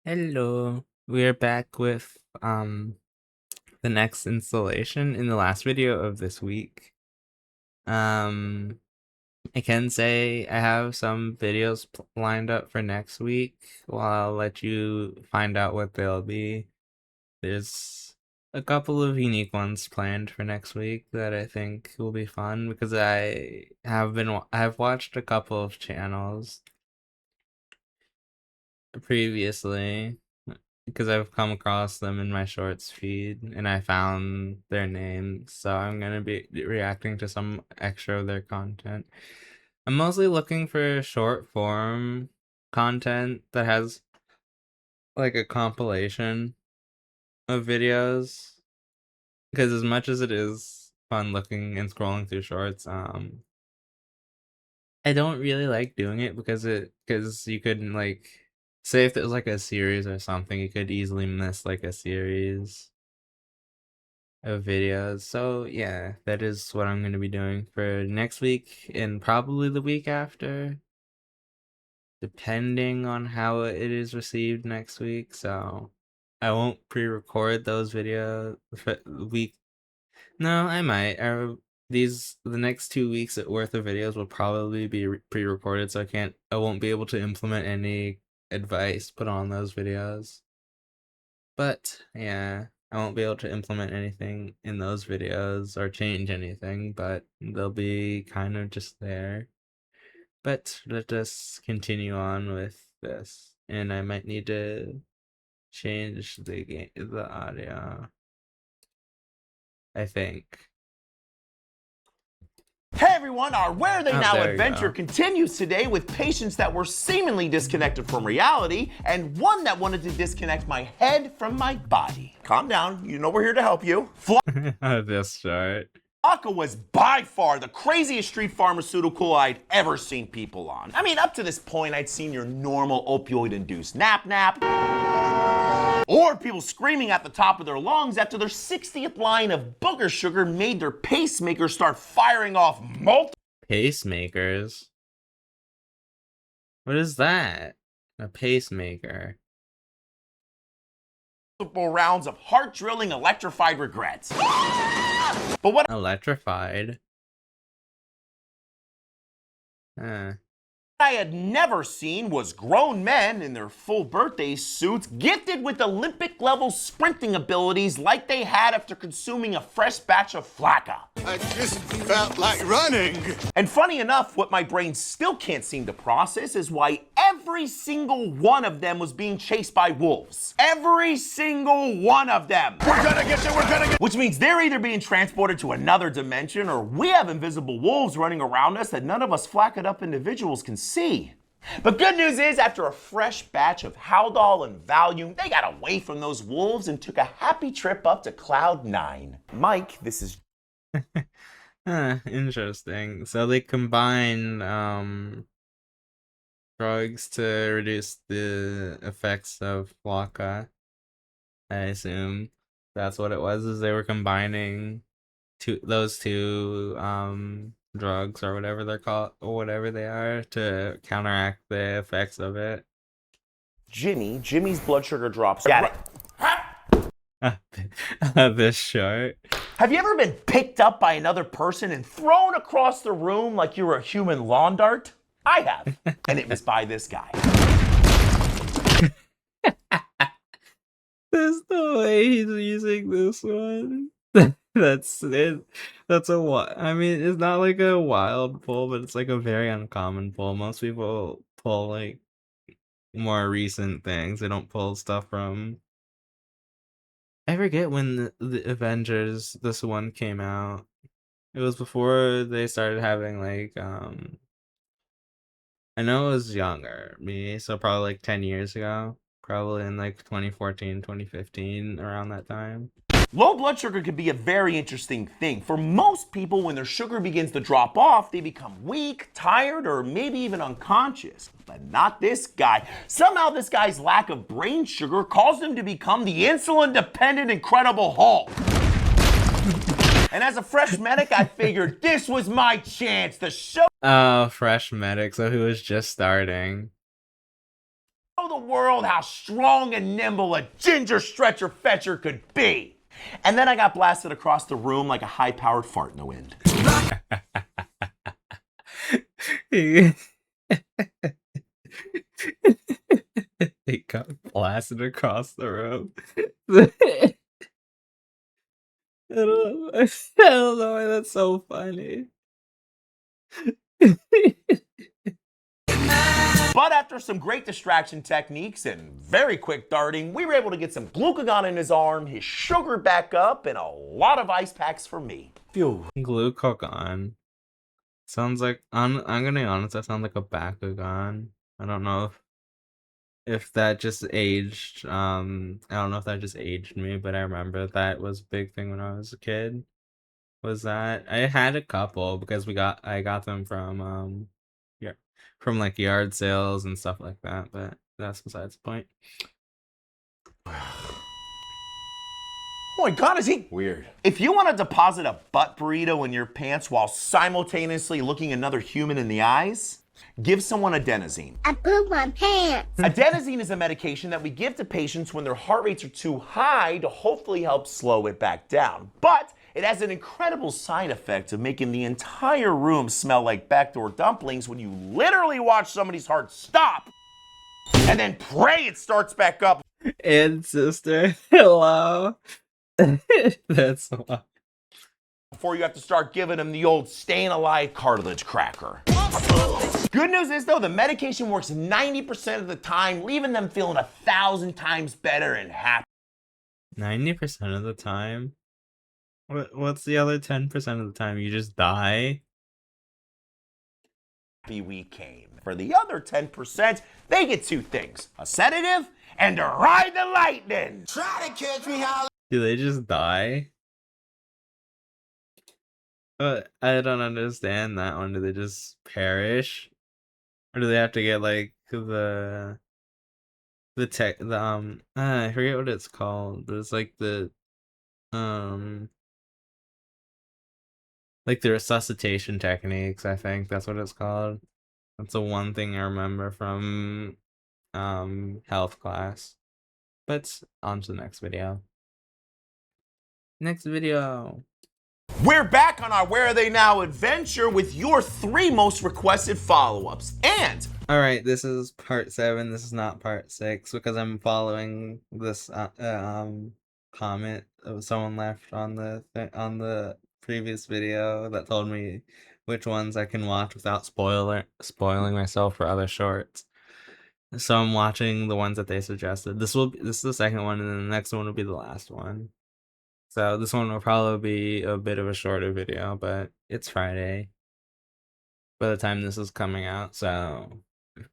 Hello. We're back with the next installation in the last video of this week. Um I can say I have some videos lined up for next week. Well, I'll let you find out what they'll be. There's a couple of unique ones planned for next week that I think will be fun because I've watched a couple of channels previously because I've come across them in my shorts feed and I found their names, so I'm gonna be reacting to some extra of their content. I'm mostly looking for short form content that has like a compilation of videos because as much as it is fun looking and scrolling through shorts, I don't really like doing it because you could like say if it was like a series or something, you could easily miss like a series of videos. So yeah, that is what I'm gonna be doing for next week and probably the week after, depending on how it is received next week. So I won't pre-record those videos for the week. No, I might. The next 2 weeks worth of videos will probably be pre-recorded, so I won't be able to implement any advice put on those videos. But yeah, I won't be able to implement anything in those videos or change anything, but they'll be kind of just there. But let us continue on with this, and I might need to change the audio, I think. Hey everyone, our Where Are They Oh, Now there we adventure go. continues today with patients that were seemingly disconnected from reality and one that wanted to disconnect my head from my body. Calm down, you know we're here to help you. This short. Flakka was by far the craziest street pharmaceutical I'd ever seen people on. I mean, up to this point, I'd seen your normal opioid-induced nap-nap, or people screaming at the top of their lungs after their 60th line of booger sugar made their pacemaker start firing off multiple Pacemakers? What is that? A pacemaker. rounds of heart-drilling electrified regrets. But what Electrified? Huh. I had never seen was grown men in their full birthday suits gifted with Olympic-level sprinting abilities like they had after consuming a fresh batch of Flakka. I just felt like running. And funny enough, what my brain still can't seem to process is why every single one of them was being chased by wolves. Every single one of them. We're gonna get there, we're gonna get. Which means they're either being transported to another dimension or we have invisible wolves running around us that none of us flacked up individuals can see. But good news is, after a fresh batch of Haldol and Valium, they got away from those wolves and took a happy trip up to Cloud 9. Mike, this is Huh, interesting. So they combine drugs to reduce the effects of Flakka. I assume that's what it was, is they were combining those two drugs or whatever they're called or whatever they are to counteract the effects of it. Jimmy. Jimmy's blood sugar drops. Got it. This short. Have you ever been picked up by another person and thrown across the room like you were a human lawn dart? I have. And it was by this guy. That's the way he's using this one. That's it. That's a what? I mean, it's not like a wild pull, but it's like a very uncommon pull. Most people pull like more recent things. They don't pull stuff from. I forget when the Avengers this one came out. It was before they started having like I know it was younger me, so probably like 10 years ago. Probably in like 2014, 2015, around that time. Low blood sugar can be a very interesting thing. For most people, when their sugar begins to drop off, they become weak, tired, or maybe even unconscious. But not this guy. Somehow this guy's lack of brain sugar caused him to become the insulin-dependent Incredible Hulk. And as a fresh medic, I figured this was my chance to show Oh, fresh medic, so who was just starting. show the world how strong and nimble a ginger stretcher fetcher could be. And then I got blasted across the room like a high-powered fart in the wind. He got blasted across the room. I don't know why that's so funny. But after some great distraction techniques and very quick darting, we were able to get some glucagon in his arm, his sugar back up, and a lot of ice packs for me. Phew. Glucagon. Sounds like, I'm gonna be honest, that sounds like a Bakugan. I don't know if that just aged, I don't know if that just aged me, but I remember that was a big thing when I was a kid. Was that I had a couple because I got them from yeah, from like yard sales and stuff like that, but that's besides the point. Oh my God, is he weird? If you want to deposit a butt burrito in your pants while simultaneously looking another human in the eyes, give someone adenosine. I pooped my pants. Adenosine is a medication that we give to patients when their heart rates are too high to hopefully help slow it back down. But it has an incredible side effect of making the entire room smell like backdoor dumplings when you literally watch somebody's heart stop and then pray it starts back up. And sister, hello. That's why. Before you have to start giving them the old staying alive cartilage cracker. Good news is though, the medication works 90% of the time, leaving them feeling 1,000 times better and happy. 90% of the time? What's the other 10% of the time? You just die? We came. For the other 10%, they get two things: a sedative and to ride the lightning. Try to catch me how. Do they just die? But I don't understand that one. Do they just perish? Or do they have to get like I forget what it's called. There's like the resuscitation techniques, I think that's what it's called. That's the one thing I remember from health class. But on to the next video. Next video. We're back on our Where Are They Now adventure with your 3 most requested follow-ups. And Alright, this is part 7. This is not part 6 because I'm following this comment that someone left on the previous video that told me which ones I can watch without spoiling myself for other shorts. So I'm watching the ones that they suggested. This is the second one, and then the next one will be the last one. So this one will probably be a bit of a shorter video, but it's Friday by the time this is coming out, so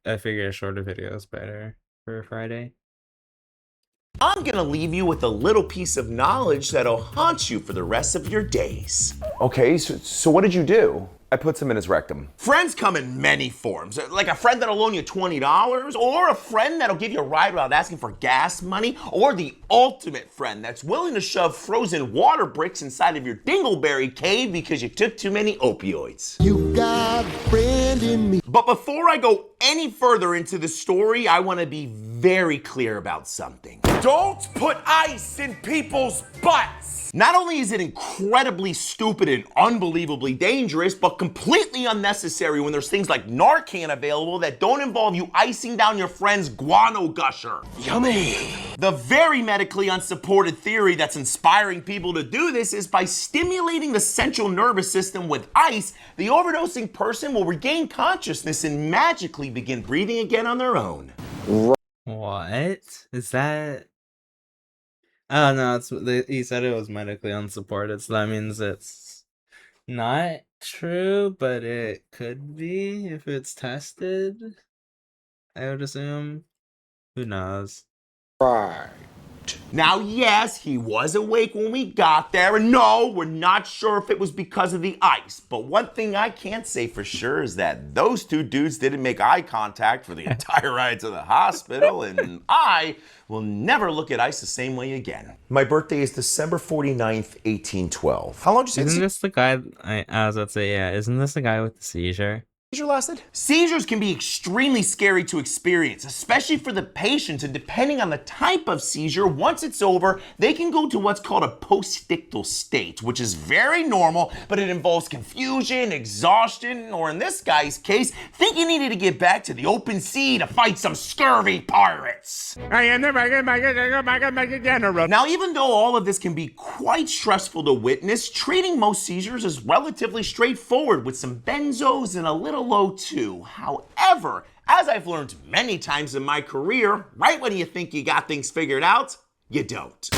I figure a shorter video is better for Friday. I'm gonna leave you with a little piece of knowledge that'll haunt you for the rest of your days. Okay, so what did you do? I put some in his rectum. Friends come in many forms, like a friend that'll loan you $20, or a friend that'll give you a ride without asking for gas money, or the ultimate friend that's willing to shove frozen water bricks inside of your dingleberry cave because you took too many opioids. You got a friend in me. But before I go any further into the story, I want to be very clear about something. Don't put ice in people's butts! Not only is it incredibly stupid and unbelievably dangerous, but completely unnecessary when there's things like Narcan available that don't involve you icing down your friend's guano gusher. Yummy. The very medically unsupported theory that's inspiring people to do this is by stimulating the central nervous system with ice, the overdosing person will regain consciousness and magically begin breathing again on their own. What? Is that... Oh no, he said it was medically unsupported, so that means it's not true, but it could be if it's tested, I would assume. Who knows? Right. Now, yes, he was awake when we got there, and no, we're not sure if it was because of the ice. But one thing I can't say for sure is that those two dudes didn't make eye contact for the entire ride to the hospital, and I will never look at ice the same way again. My birthday is December 49th, 1812. How long did you say Isn't this? this the guy, I was about to say, yeah, isn't this the guy with the seizure? seizure lasted? Seizures can be extremely scary to experience, especially for the patients, and depending on the type of seizure, once it's over, they can go to what's called a postictal state, which is very normal, but it involves confusion, exhaustion, or in this guy's case, think he needed to get back to the open sea to fight some scurvy pirates. Now, even though all of this can be quite stressful to witness, treating most seizures is relatively straightforward with some benzos and a little O2. However, as I've learned many times in my career, right when you think you got things figured out, you don't.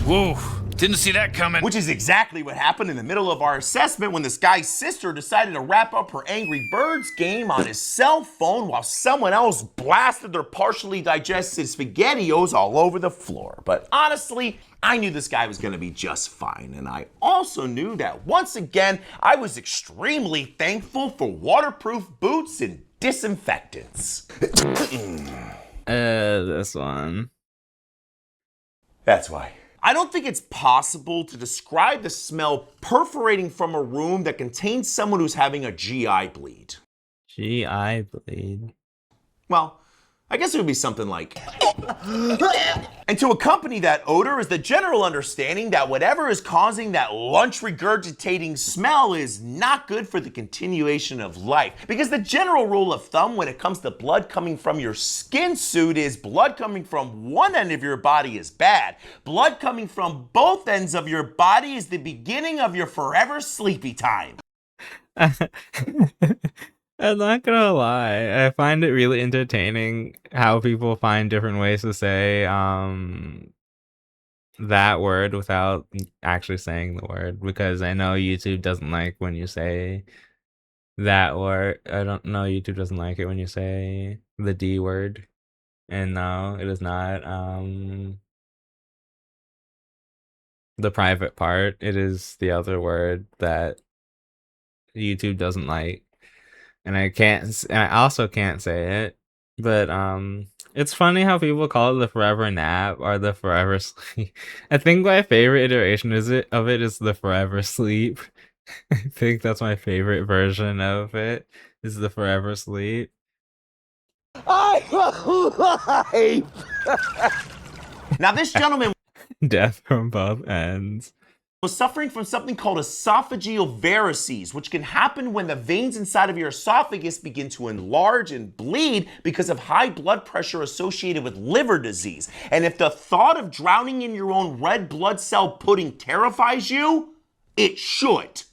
Whoa, didn't see that coming. Which is exactly what happened in the middle of our assessment when this guy's sister decided to wrap up her Angry Birds game on his cell phone while someone else blasted their partially digested SpaghettiOs all over the floor. But honestly, I knew this guy was gonna be just fine, and I also knew that once again, I was extremely thankful for waterproof boots and disinfectants. This one. That's why. I don't think it's possible to describe the smell perforating from a room that contains someone who's having a GI bleed. GI bleed. Well, I guess it would be something like... And to accompany that odor is the general understanding that whatever is causing that lunch regurgitating smell is not good for the continuation of life. Because the general rule of thumb when it comes to blood coming from your skin suit is blood coming from one end of your body is bad. Blood coming from both ends of your body is the beginning of your forever sleepy time. I'm not gonna lie, I find it really entertaining how people find different ways to say that word without actually saying the word, because I know YouTube doesn't like when you say that word. I don't know, YouTube doesn't like it when you say the D word. And no, it is not the private part. It is the other word that YouTube doesn't like. And I also can't say it, but it's funny how people call it the forever nap or the forever sleep. I think my favorite iteration of it is the forever sleep. I think that's my favorite version of it, is the forever sleep. Now this gentleman Death from both ends. was suffering from something called esophageal varices, which can happen when the veins inside of your esophagus begin to enlarge and bleed because of high blood pressure associated with liver disease. And if the thought of drowning in your own red blood cell pudding terrifies you, it should.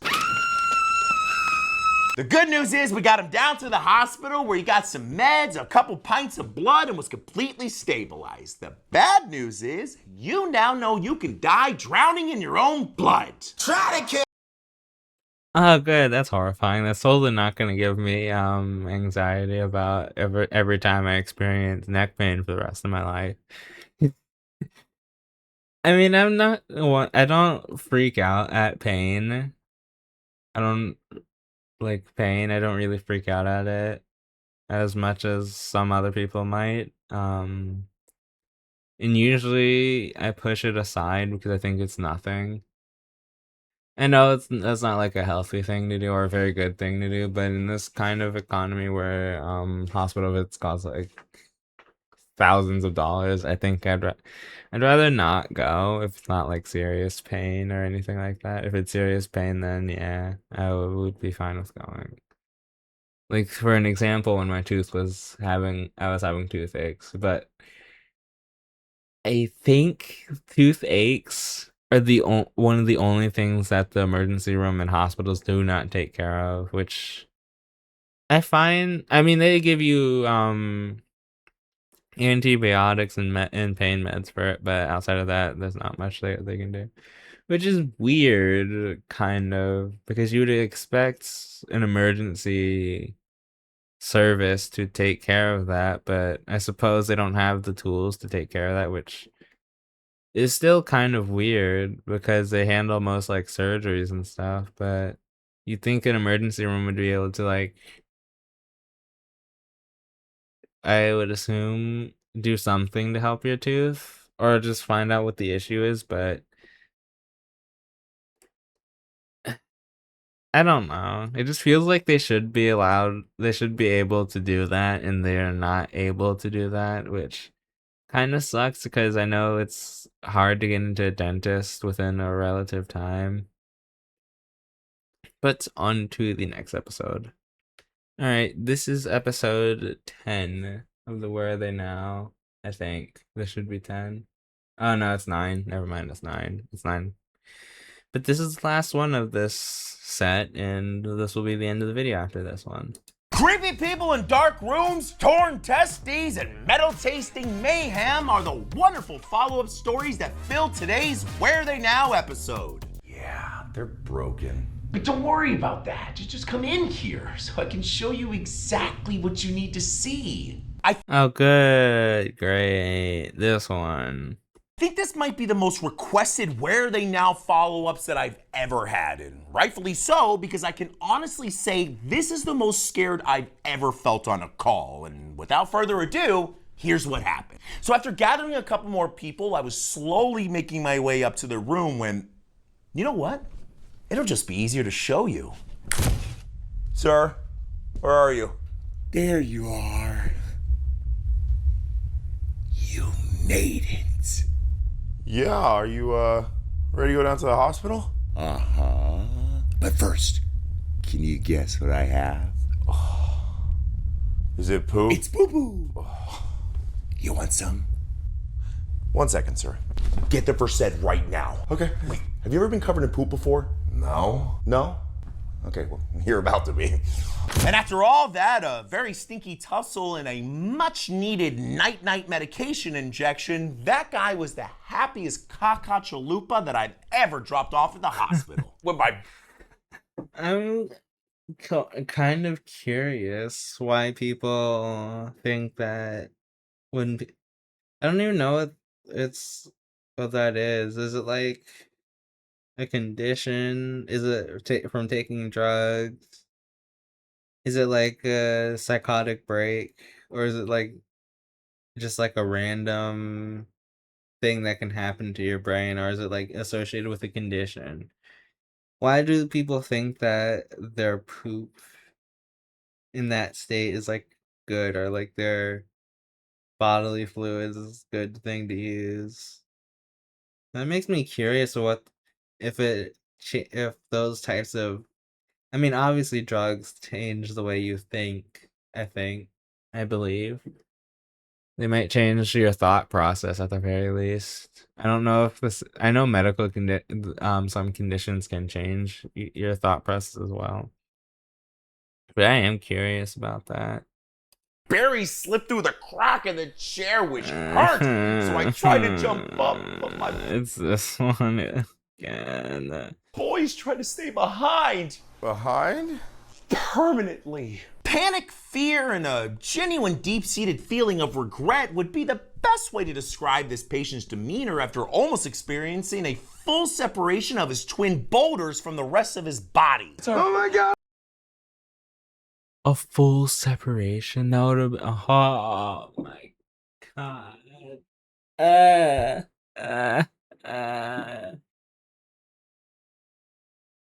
The good news is we got him down to the hospital where he got some meds, a couple pints of blood, and was completely stabilized. The bad news is you now know you can die drowning in your own blood. Try to kill. Oh, good. That's horrifying. That's totally not gonna give me anxiety about every time I experience neck pain for the rest of my life. I mean, I don't freak out at pain. I don't like pain. I don't really freak out at it as much as some other people might. And usually I push it aside because I think it's nothing. I know that's not like a healthy thing to do or a very good thing to do, but in this kind of economy where hospital visits cost like thousands of dollars, I think I'd rather not go if it's not like serious pain or anything like that. If it's serious pain, then yeah, I would be fine with going. Like for an example, when my tooth was I was having toothaches, but I think toothaches are one of the only things that the emergency room and hospitals do not take care of, which I find. I mean, they give you antibiotics and pain meds for it, but outside of that, there's not much they can do, which is weird, kind of, because you would expect an emergency service to take care of that, but I suppose they don't have the tools to take care of that, which is still kind of weird because they handle most like surgeries and stuff, but you'd think an emergency room would be able to, like, I would assume, do something to help your tooth or just find out what the issue is, but I don't know. It just feels like they should be able to do that, and they're not able to do that, which kind of sucks because I know it's hard to get into a dentist within a relative time. But on to the next episode. All right, this is episode 10 of the Where Are They Now? I think this should be 10. Oh no, it's 9. Never mind, it's 9. It's 9. But this is the last one of this set, and this will be the end of the video after this one. Creepy people in dark rooms, torn testes, and metal-tasting mayhem are the wonderful follow-up stories that fill today's Where Are They Now episode. Yeah, they're broken. But don't worry about that. You just come in here so I can show you exactly what you need to see. Oh, good. Great. This one. I think this might be the most requested Where Are They Now follow-ups that I've ever had, and rightfully so, because I can honestly say this is the most scared I've ever felt on a call. And without further ado, here's what happened. So after gathering a couple more people, I was slowly making my way up to the room when, you know what? It'll just be easier to show you. Sir, where are you? There you are. You made it. Yeah, are you ready to go down to the hospital? Uh-huh. But first, can you guess what I have? Is it poop? It's boo-boo. You want some? 1 second, sir. Get the Versed right now. Okay. Wait, have you ever been covered in poop before? No. No? Okay, well, you're about to be. And after all that, a very stinky tussle and a much-needed night-night medication injection, that guy was the happiest caca chalupa that I've ever dropped off at the hospital. With my... I'm kind of curious why people think that when I don't even know what that is. Is it like a condition? Is it from taking drugs? Is it like a psychotic break, or is it like just like a random thing that can happen to your brain, or is it like associated with a condition? Why do people think that their poop in that state is like good, or like their bodily fluids is a good thing to use? That makes me curious if those types of, I mean, obviously drugs change the way you think, I believe. They might change your thought process at the very least. I don't know if I know some conditions can change your thought process as well. But I am curious about that. Barry slipped through the crack in the chair, which hurt, so I tried to jump up, but my It's this one again. boys tried to stay behind. Behind? Permanently. Panic, fear, and a genuine deep-seated feeling of regret would be the best way to describe this patient's demeanor after almost experiencing a full separation of his twin boulders from the rest of his body. Oh my God. A full separation? That would have been. Oh my god.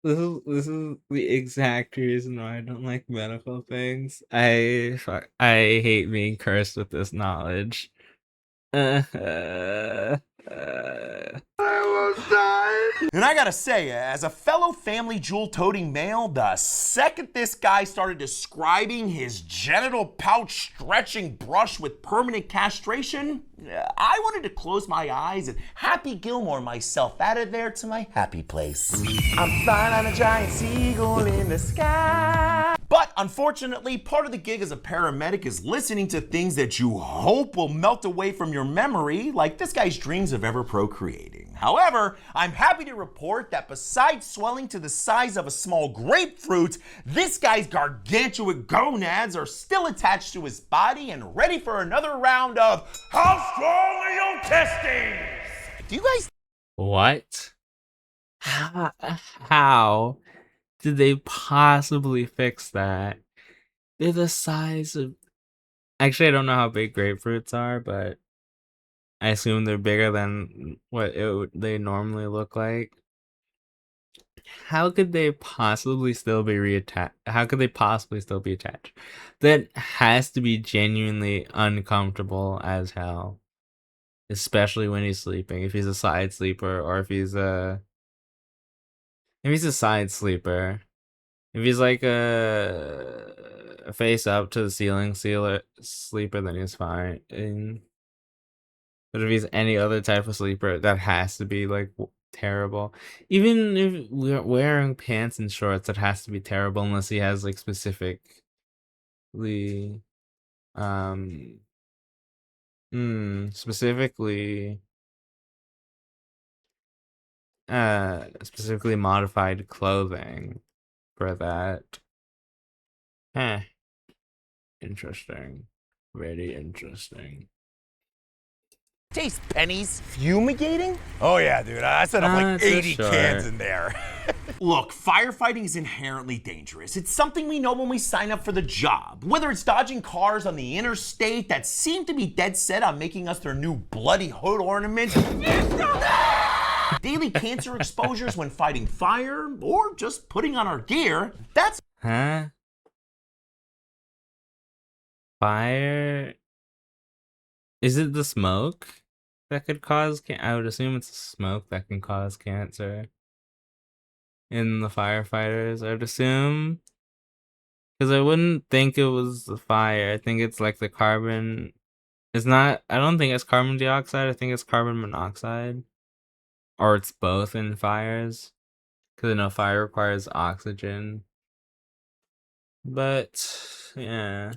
This is the exact reason why I don't like medical things. I hate being cursed with this knowledge. I almost died. And I gotta say, as a fellow family jewel-toting male, the second this guy started describing his genital pouch stretching brush with permanent castration, I wanted to close my eyes and Happy Gilmore myself out of there to my happy place. I'm flying on a giant seagull in the sky. But unfortunately, part of the gig as a paramedic is listening to things that you hope will melt away from your memory, like this guy's dreams of ever procreating. However, I'm happy to report that besides swelling to the size of a small grapefruit, this guy's gargantuan gonads are still attached to his body and ready for another round of How Strong Are Your Testes? Do you guys What? How did they possibly fix that? They're the size of. Actually, I don't know how big grapefruits are, but I assume they're bigger than what they normally look like. How could they possibly still be reattached? How could they possibly still be attached? That has to be genuinely uncomfortable as hell. Especially when he's sleeping. If he's a side sleeper, or if he's a side sleeper. If he's like a face up to the ceiling sleeper, then he's fine. But if he's any other type of sleeper, that has to be like terrible. Even if we're wearing pants and shorts, that has to be terrible unless he has like specifically um specifically specifically modified clothing for that. Huh. Interesting. Very interesting. Taste pennies. Fumigating? Oh yeah, dude. I set up like It's a 80 cans short. in there. Look, firefighting is inherently dangerous. It's something we know when we sign up for the job. Whether it's dodging cars on the interstate that seem to be dead set on making us their new bloody hood ornament, daily cancer exposures when fighting fire, or just putting on our gear, that's Huh? Fire? Is it the smoke that could cause I would assume it's the smoke that can cause cancer in the firefighters. I'd assume. Because I wouldn't think it was the fire. I think it's like the carbon. It's not. I don't think it's carbon dioxide. I think it's carbon monoxide. Or it's both in fires. Because I know fire requires oxygen. But, yeah.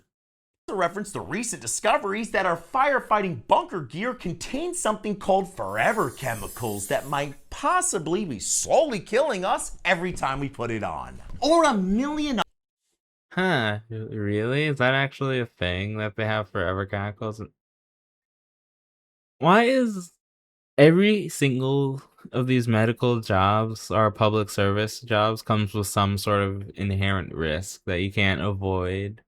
a reference to recent discoveries that our firefighting bunker gear contains something called forever chemicals that might possibly be slowly killing us every time we put it on. Or a million Huh, really? Is that actually a thing that they have forever chemicals? Why is every single of these medical jobs or public service jobs comes with some sort of inherent risk that you can't avoid?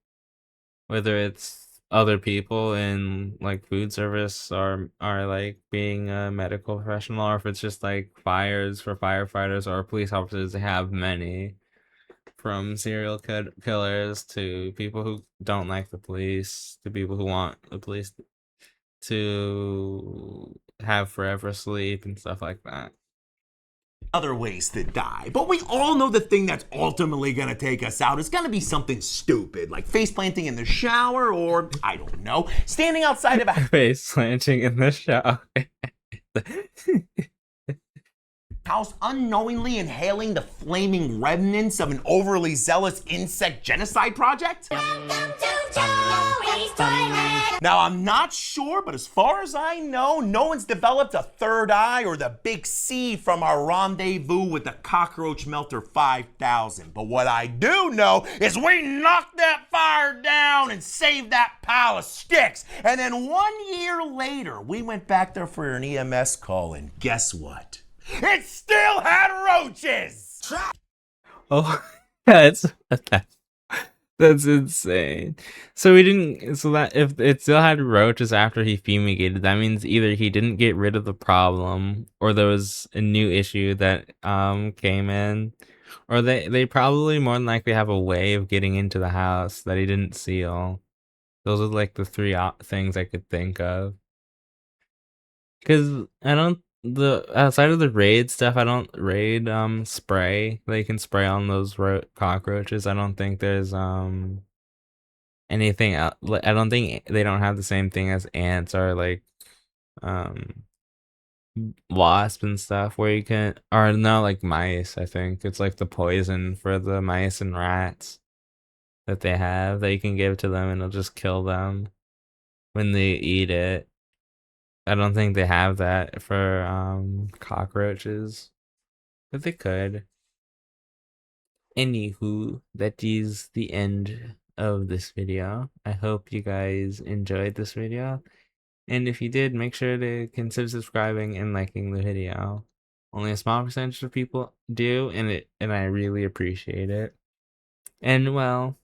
Whether it's other people in like food service or like being a medical professional, or if it's just like fires for firefighters or police officers, they have many. From serial killers to people who don't like the police to people who want the police to have forever sleep and stuff like that. other ways to die. But we all know the thing that's ultimately gonna take us out is gonna be something stupid, like face planting in the shower, or, I don't know, standing outside of a Face planting in the shower. house unknowingly inhaling the flaming remnants of an overly zealous insect genocide project? Now, I'm not sure, but as far as I know, no one's developed a third eye or the big C from our rendezvous with the Cockroach Melter 5000. But what I do know is we knocked that fire down and saved that pile of sticks. And then 1 year later, we went back there for an EMS call, and guess what? It still had roaches! Oh, that's insane. So we didn't. So that if it still had roaches after he fumigated, that means either he didn't get rid of the problem, or there was a new issue that came in, or they probably more than likely have a way of getting into the house that he didn't seal. Those are like the three things I could think of. Because I don't outside of the raid stuff, I don't raid spray that you can spray on those cockroaches. I don't think there's anything else. I don't think they don't have the same thing as ants or like wasp and stuff where you can, or no, like mice. I think it's like the poison for the mice and rats that they have that you can give to them and it'll just kill them when they eat it. I don't think they have that for cockroaches, but they could. Anywho, that is the end of this video. I hope you guys enjoyed this video, and if you did, make sure to consider subscribing and liking the video. Only a small percentage of people do, and I really appreciate it. And well,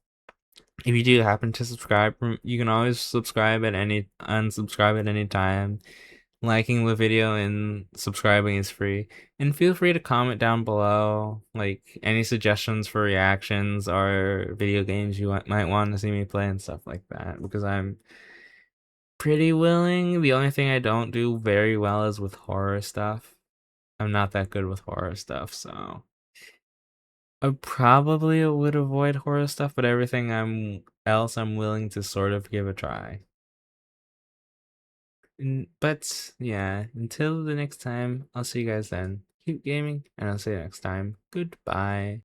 if you do happen to subscribe, you can always subscribe at unsubscribe at any time. liking the video and subscribing is free. And feel free to comment down below, like any suggestions for reactions or video games you might want to see me play and stuff like that, because I'm pretty willing. The only thing I don't do very well is with horror stuff. I'm not that good with horror stuff, so I probably would avoid horror stuff, but everything else I'm willing to sort of give a try. But yeah, until the next time, I'll see you guys then. Keep gaming, and I'll see you next time. Goodbye.